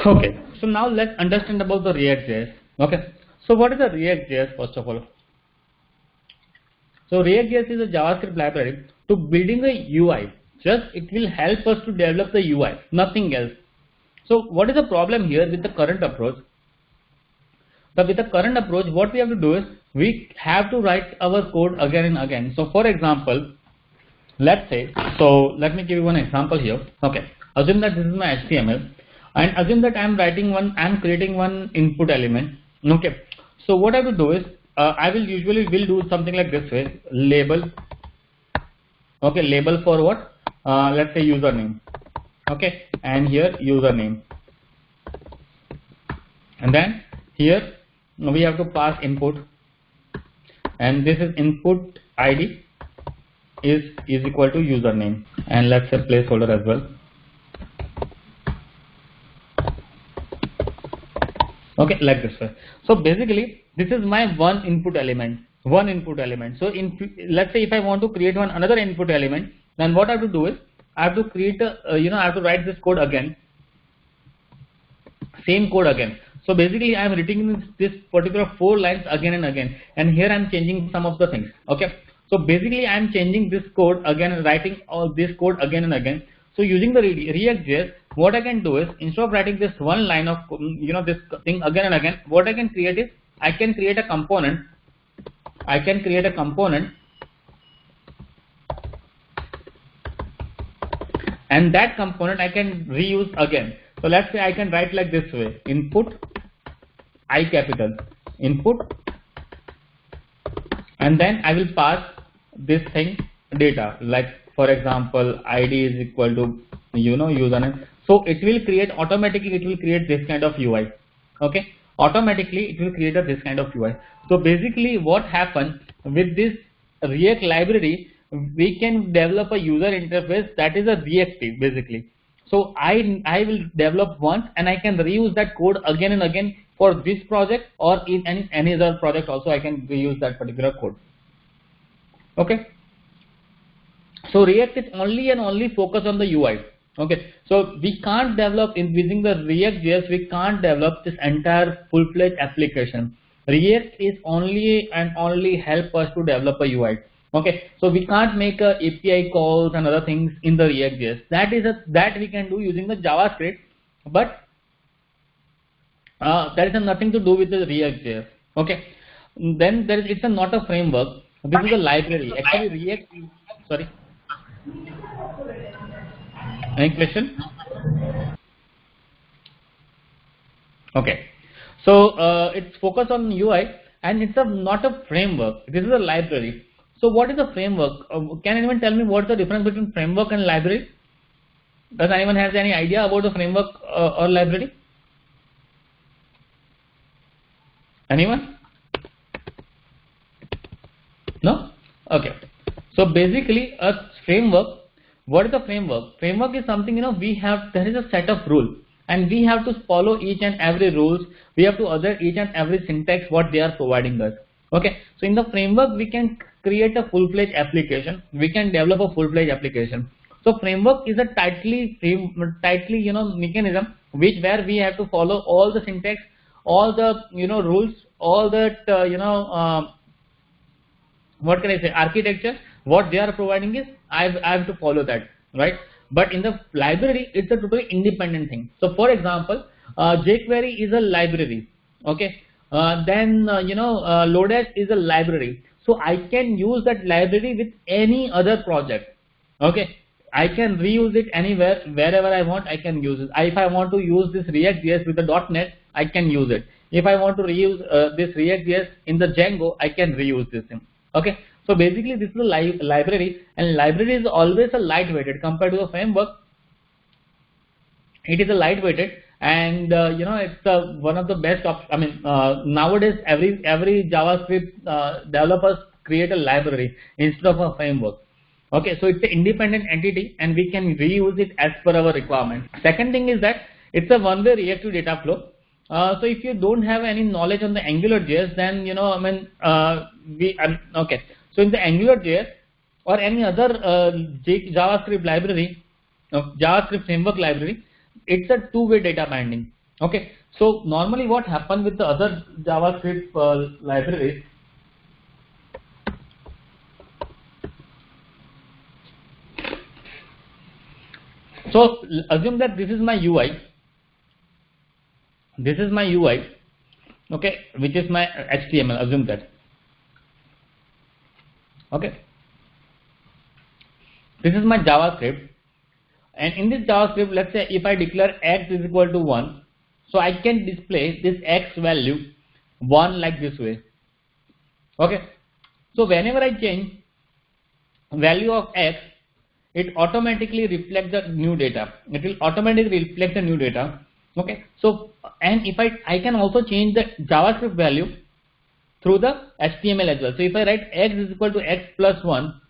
Okay, so now let's understand about the react.js. Okay, so what is the react.js first of all? So react.js is a JavaScript library to building a UI. Just it will help us to develop the UI, nothing else. So what is the problem here with the current approach? With the current approach, what we have to do is we have to write our code again and again. So for example, let's say, so let me give you one example here. Okay, assume that this is my HTML and assume that I'm creating one input element. Okay, so what I will do is I will usually do something like this way: label. Okay, label for what? Let's say username. Okay, and here username, and then here we have to pass input, and this is input ID is equal to username, and let's say placeholder as well. Okay, like this way. So basically this is my one input element. So let's say if I want to create another input element, then what I have to do is I have to create a I have to write this code again, same code again. So basically I am writing this particular 4 lines again and again, and here I am changing some of the things. Okay, so basically I am changing this code again and writing all this code again and again. So using the react.js, what I can do is instead of writing this one line of this thing again and again, what I can create is I can create a component. And that component I can reuse again. So let's say I can write like this way: input I capital input, and then I will pass this thing data, like for example ID is equal to username. So it will create automatically, it will create this kind of UI. Okay, automatically it will create this kind of UI. So basically what happens with this React library, we can develop a user interface that is a reactive basically. So I will develop once and I can reuse that code again and again for this project, or in any other project also I can reuse that particular code. Okay, so React is only and only focus on the UI. Okay, so we can't develop using the React.js, we can't develop this entire full-fledged application. React is only and only help us to develop a UI. Okay, so we can't make a API calls and other things in the React.js. That we can do using the JavaScript, but that is nothing to do with the React.js. Okay, then it's not a framework. This is a library. Actually, React. Sorry. Any question? Okay, so it's focused on UI and it's not a framework. This is a library. So what is a framework? Can anyone tell me what's the difference between framework and library? Does anyone has any idea about the framework or library? Anyone? No? Okay. So basically a framework, what is a framework? Framework is something, there is a set of rules and we have to follow each and every rules. We have to adhere each and every syntax what they are providing us. Okay. So in the framework we can create a full-fledged application. We can develop a full-fledged application. So framework is a tightly mechanism where we have to follow all the syntax, all the rules, all that what can I say, architecture what they are providing is I have to follow that, right? But in the library it's a totally independent thing. So for example, jQuery is a library. Okay, then Lodash is a library. So I can use that library with any other project. Okay, I can reuse it anywhere, wherever I want I can use it. If I want to use this React.js with the .NET, I can use it. If I want to reuse this React.js in the Django, I can reuse this thing. Okay, so basically this is a library, and library is always a lightweighted compared to the framework. It is a lightweighted, and it's one of the best nowadays every JavaScript developers create a library instead of a framework. Okay, so it's an independent entity and we can reuse it as per our requirement. Second thing is that it's a one-way reactive data flow. So if you don't have any knowledge on the AngularJS, then okay. So in the AngularJS or any other JavaScript library, JavaScript framework library, it's a two-way data binding. Okay, so normally what happens with the other JavaScript libraries, so assume that this is my UI, okay, which is my HTML, assume that, okay, this is my JavaScript, and in this JavaScript, let's say if I declare x is equal to 1, so I can display this x value 1 like this way. Okay, so whenever I change value of x, it automatically reflects the new data. It will automatically reflect the new data. Okay, so and if I can also change the JavaScript value through the HTML as well. So if I write x is equal to x plus 1,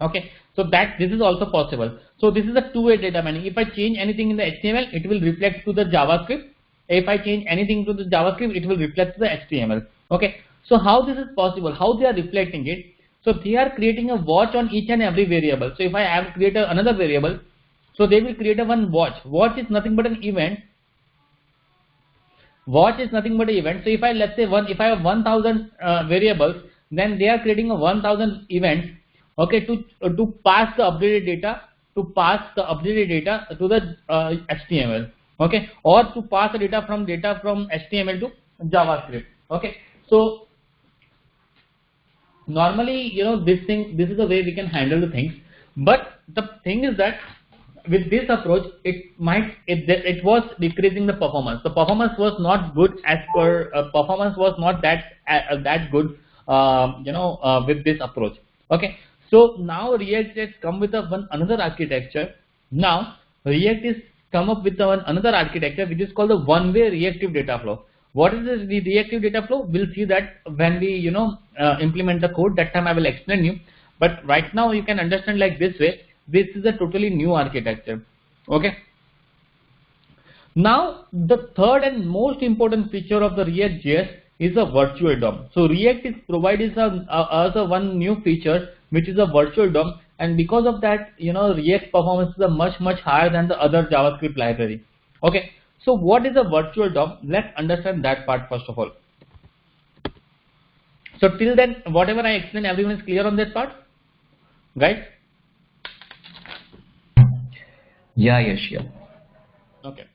okay, so that this is also possible. So this is a two-way data mining. If I change anything in the HTML, it will reflect to the JavaScript. If I change anything to the JavaScript, it will reflect to the HTML. Okay, so how this is possible? How they are reflecting it? So they are creating a watch on each and every variable. So if I have created another variable, so they will create a one watch. Watch is nothing but an event. Watch is nothing but an event. So if I, let's say if I have 1000 variables, then they are creating a 1000 events. Okay, to pass the updated data, to the HTML. Okay, or to pass the data from HTML to JavaScript. Okay, so normally, this is the way we can handle the things. But the thing is that with this approach, it was decreasing the performance. The performance was not good as per performance was not that good. With this approach. Okay. So now React has come with another architecture. Now React is come up with another architecture which is called the one-way reactive data flow. What is the reactive data flow? We'll see that when we implement the code. That time I will explain you. But right now you can understand like this way. This is a totally new architecture. Okay. Now the third and most important feature of the React.js is a virtual DOM. So React is provided as a one new feature which is a virtual DOM, and because of that, React performance is much higher than the other JavaScript library. Okay, so what is a virtual DOM? Let's understand that part first of all. So till then, whatever I explained, everyone is clear on that part, right? Yeah, yes, yeah. Okay,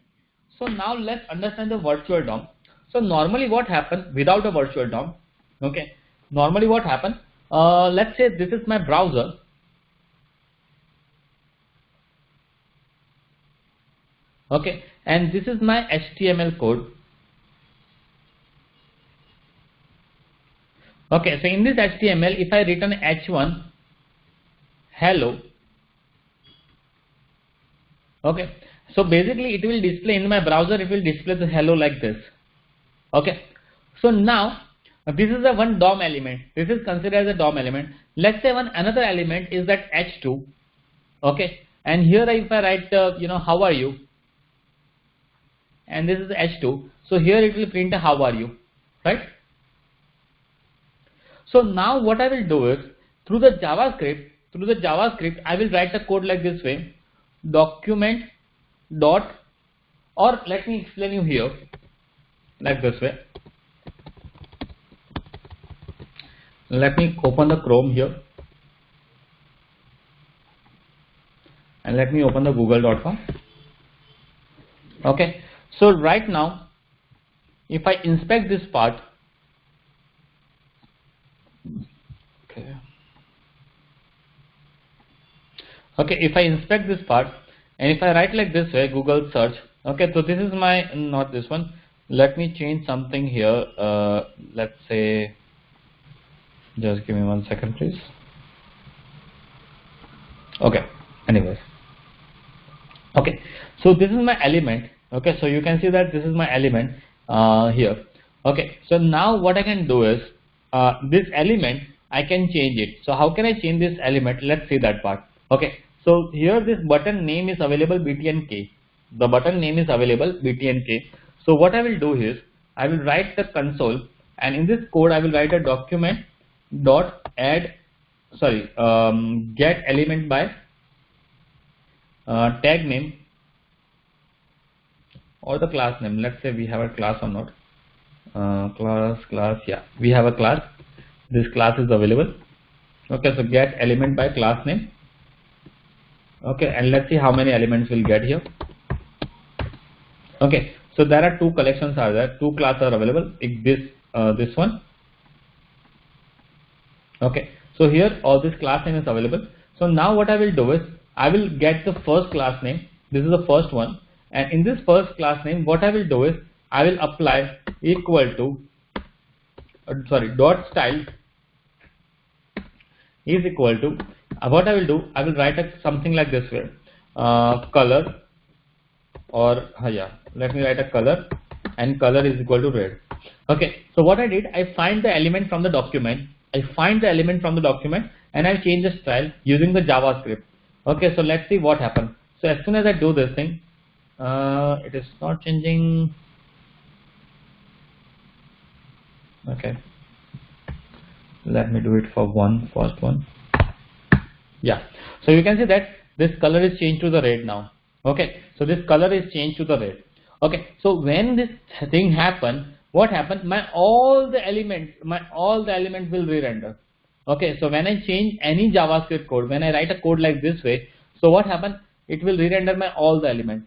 so now let's understand the virtual DOM. So normally what happens without a virtual DOM? Okay, normally what happens? Let's say this is my browser. Okay, and this is my HTML code. Okay, so in this HTML, if I return h1 hello, okay, so basically it will display in my browser, it will display the hello like this. Okay, so now this is a one DOM element. This is considered as a DOM element. Let's say another element is that h2. Okay, and here if I write how are you, and this is h2, so here it will print a how are you, right? So now what I will do is through the JavaScript I will write the code like this way, document dot, or let me explain you here like this way. Let me open the Chrome here and let me open the google.com. Okay, so right now if I inspect this part, okay, if I inspect this part and if I write like this way, Google search, okay, so this is my, not this one, let me change something here, let's say, just give me 1 second please. Okay, anyways, okay, so this is my element. Okay, so you can see that this is my element here. Okay, so now what I can do is this element I can change it. So how can I change this element? Let's see that part. Okay, so here this button name is available btnk. The button name is available btnk. So what I will do is I will write the console, and in this code I will write a document dot add, get element by tag name or the class name. Let's say we have a class or not. Class, yeah, we have a class. This class is available. Okay, so get element by class name. Okay, and let's see how many elements we'll get here. Okay, so there are two collections are there, two classes are available. This one. Okay, so here all this class name is available. So now what I will do is I will get the first class name. This is the first one, and in this first class name, what I will do is I will apply equal to dot style is equal to what I will do. I will write something like this way, color, or let me write a color, and color is equal to red. Okay, so what I did, I find the element from the document. And I change the style using the JavaScript. Okay, so let's see what happens. So as soon as I do this thing, it is not changing. Okay, let me do it for first one. Yeah, so you can see that this color is changed to the red now. Okay, so this color is changed to the red. Okay, so when this thing happen, what happened? All the elements will re-render. Okay, so when I change any JavaScript code, when I write a code like this way, so what happened? It will re-render all the elements.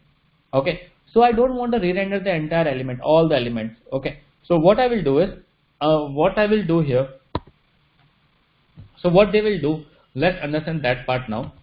Okay, so I don't want to re-render the entire element, all the elements. Okay, so what I will do is, what I will do here. So what they will do, let's understand that part now.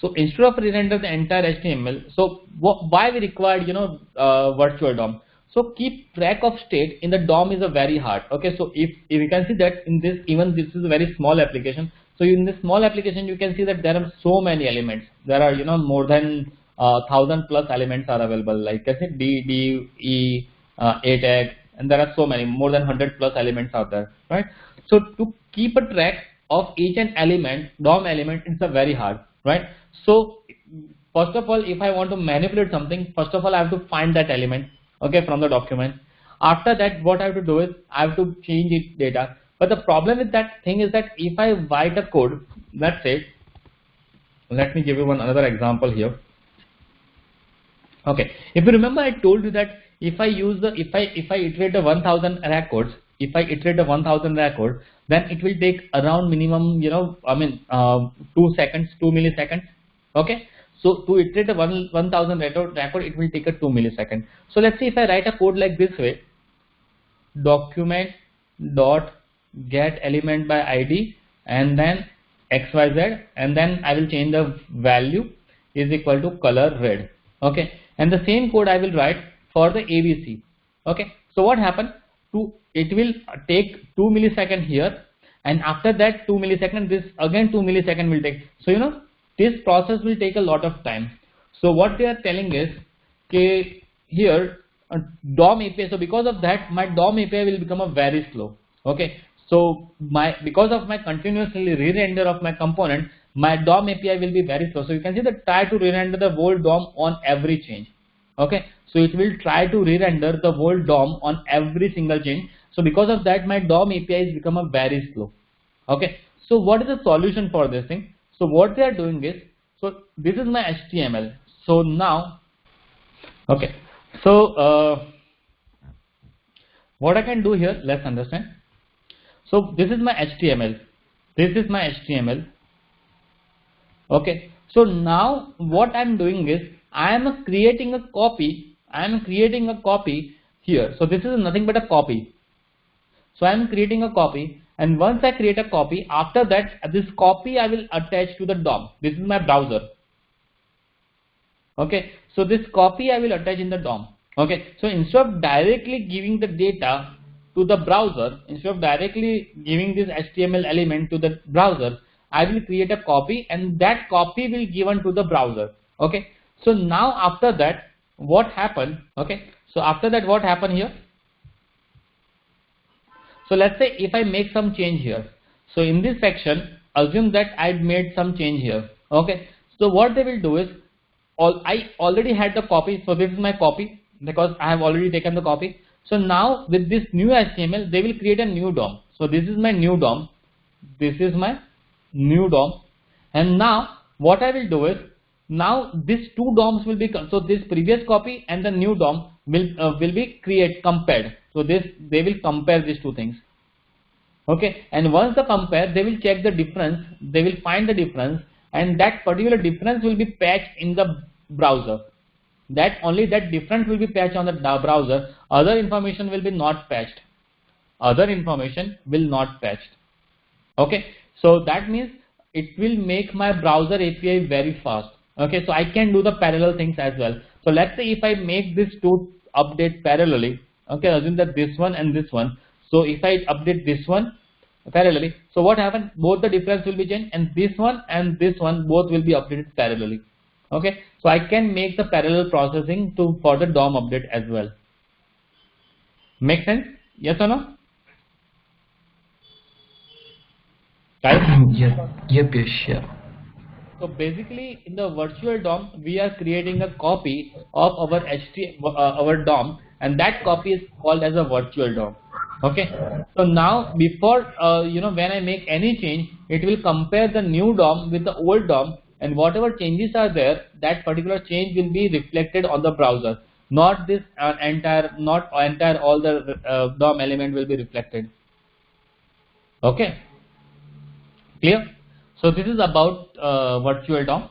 So instead of re-render the entire HTML, so why we required virtual DOM? So keep track of state in the DOM is a very hard. Okay, so if you can see that in this, even this is a very small application. So in this small application, you can see that there are so many elements. There are more than 1,000+ elements are available. Like I said, D, E, A tag, and there are so many, more than 100+ elements out there, right? So to keep a track of each and element, DOM element, it's a very hard, right? So first of all, if I want to manipulate something, first of all I have to find that element, okay, from the document. After that, what I have to do is I have to change its data. But the problem with that thing is that if I write a code, let's say, let me give you another example here. Okay, if you remember, I told you that if I iterate the 1,000 records, then it will take around minimum 2 milliseconds. Okay, so to iterate a 1,000 record, it will take a 2 milliseconds. So let's see if I write a code like this way: document dot get element by ID and then XYZ, and then I will change the value is equal to color red. Okay, and the same code I will write for the ABC. Okay, so what happened? It will take 2 milliseconds here, and after that 2 milliseconds, this again 2 milliseconds will take. So this process will take a lot of time. So what they are telling is, okay, here DOM API. So because of that, my DOM API will become a very slow. Okay, so because of my continuously re-render of my component, my DOM API will be very slow. So you can see that try to re-render the whole DOM on every change. Okay, so it will try to re-render the whole DOM on every single change. So because of that, my DOM API has become a very slow. Okay, so what is the solution for this thing? So what they are doing is, so this is my HTML. So now, okay, so what I can do here, let's understand. So this is my HTML. Okay, so now what I'm doing is I am creating a copy. Here. So this is nothing but a copy. So I am creating a copy, and once I create a copy, after that this copy I will attach to the DOM. This is my browser. Okay, so this copy I will attach in the DOM. Okay, so instead of directly giving the data to the browser, instead of directly giving this HTML element to the browser, I will create a copy, and that copy will given to the browser. Okay, so now after that, what happened? Okay, so after that, what happened here? So let's say if I make some change here. So in this section, assume that I made some change here. Okay, so what they will do is, I already had the copy. So this is my copy because I have already taken the copy. So now with this new HTML, they will create a new DOM. So this is my new DOM. And now what I will do is, now these two DOMs will be, so this previous copy and the new DOM will be compared. So they will compare these two things. Okay, and once they compare, they will check the difference, they will find the difference, and that particular difference will be patched in the browser. That only that difference will be patched on the browser. Other information will be not patched. Other information will not patched. Okay, so that means it will make my browser API very fast. Okay, so I can do the parallel things as well. So let's say if I make this two update parallelly, okay, assume that this one and this one. So if I update this one parallelly, so what happens? Both the difference will be changed, and this one both will be updated parallelly. Okay, so I can make the parallel processing for the DOM update as well. Make sense? Yes or no? Yep, yes. So basically, in the virtual DOM, we are creating a copy of our DOM, and that copy is called as a virtual DOM. Okay. So now, before when I make any change, it will compare the new DOM with the old DOM, and whatever changes are there, that particular change will be reflected on the browser. Not this not entire all the DOM element will be reflected. Okay. Clear? So this is about virtual DOM.